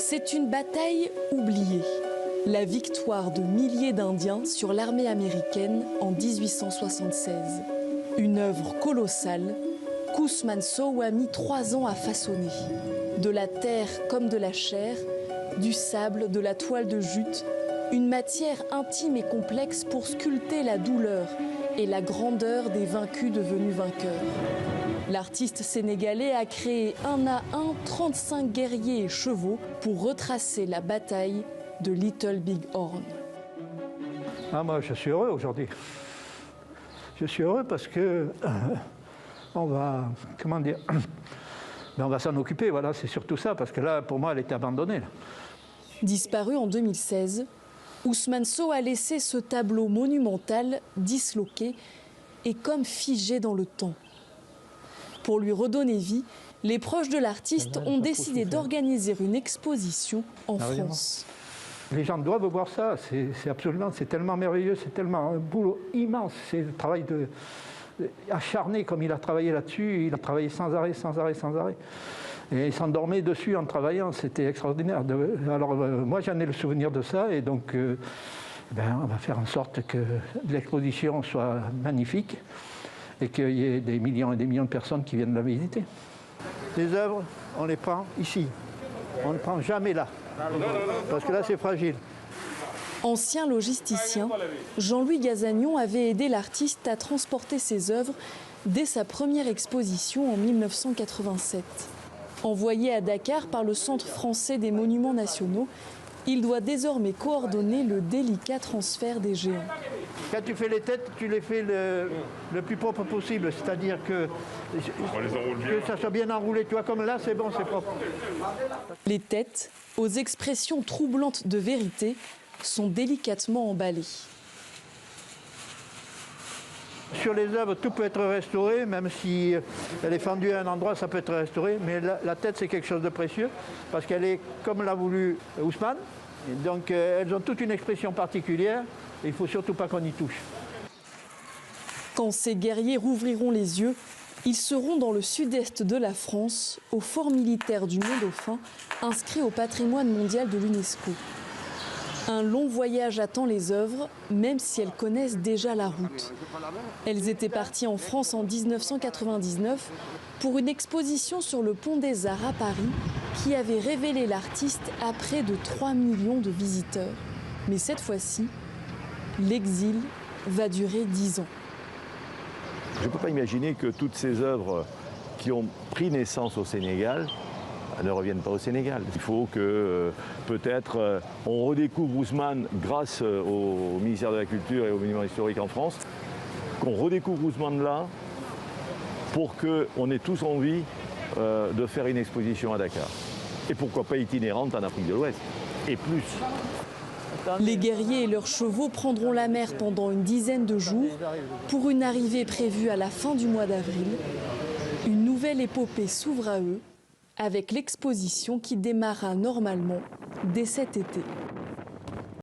C'est une bataille oubliée. La victoire de milliers d'Indiens sur l'armée américaine en 1876. Une œuvre colossale qu'Ousmane Sow a mis 3 ans à façonner. De la terre comme de la chair, du sable, de la toile de jute, une matière intime et complexe pour sculpter la douleur et la grandeur des vaincus devenus vainqueurs. L'artiste sénégalais a créé un à un 35 guerriers et chevaux pour retracer la bataille de Little Big Horn. Moi, je suis heureux aujourd'hui. Je suis heureux parce que on va, comment dire, on va s'en occuper. Voilà, c'est surtout ça, parce que là, pour moi, elle était abandonnée. Là. Disparu en 2016, Ousmane Sow a laissé ce tableau monumental disloqué et comme figé dans le temps. Pour lui redonner vie, les proches de l'artiste ont décidé d'organiser une exposition en France. Les gens doivent voir ça, c'est tellement merveilleux, c'est tellement un boulot immense, c'est le travail acharné comme il a travaillé là-dessus, il a travaillé sans arrêt. Et il s'endormait dessus en travaillant, c'était extraordinaire. Alors moi j'en ai le souvenir de ça et donc on va faire en sorte que l'exposition soit magnifique et qu'il y ait des millions et des millions de personnes qui viennent la visiter. Les œuvres, on les prend ici, on ne prend jamais là, parce que là c'est fragile. Ancien logisticien, Jean-Louis Gazagnon avait aidé l'artiste à transporter ses œuvres dès sa première exposition en 1987. Envoyé à Dakar par le Centre français des monuments nationaux, il doit désormais coordonner le délicat transfert des géants. Quand tu fais les têtes, tu les fais le plus propre possible, c'est-à-dire que ça soit bien enroulé. Tu vois, comme là, c'est bon, c'est propre. Les têtes, aux expressions troublantes de vérité, sont délicatement emballées. Sur les œuvres, tout peut être restauré, même si elle est fendue à un endroit, ça peut être restauré. Mais la tête, c'est quelque chose de précieux, parce qu'elle est comme l'a voulu Ousmane. Donc, elles ont toute une expression particulière, et il ne faut surtout pas qu'on y touche. Quand ces guerriers rouvriront les yeux, ils seront dans le sud-est de la France, au fort militaire du Mont-Dauphin, inscrit au patrimoine mondial de l'UNESCO. Un long voyage attend les œuvres, même si elles connaissent déjà la route. Elles étaient parties en France en 1999 pour une exposition sur le Pont des Arts à Paris qui avait révélé l'artiste à près de 3 millions de visiteurs. Mais cette fois-ci, l'exil va durer 10 ans. Je ne peux pas imaginer que toutes ces œuvres qui ont pris naissance au Sénégal ne reviennent pas au Sénégal. Il faut que peut-être on redécouvre Ousmane grâce au ministère de la Culture et au Monument historique en France, qu'on redécouvre Ousmane là pour qu'on ait tous envie de faire une exposition à Dakar. Et pourquoi pas itinérante en Afrique de l'Ouest, et plus. Les guerriers et leurs chevaux prendront la mer pendant une dizaine de jours pour une arrivée prévue à la fin du mois d'avril. Une nouvelle épopée s'ouvre à eux avec l'exposition qui démarra normalement dès cet été.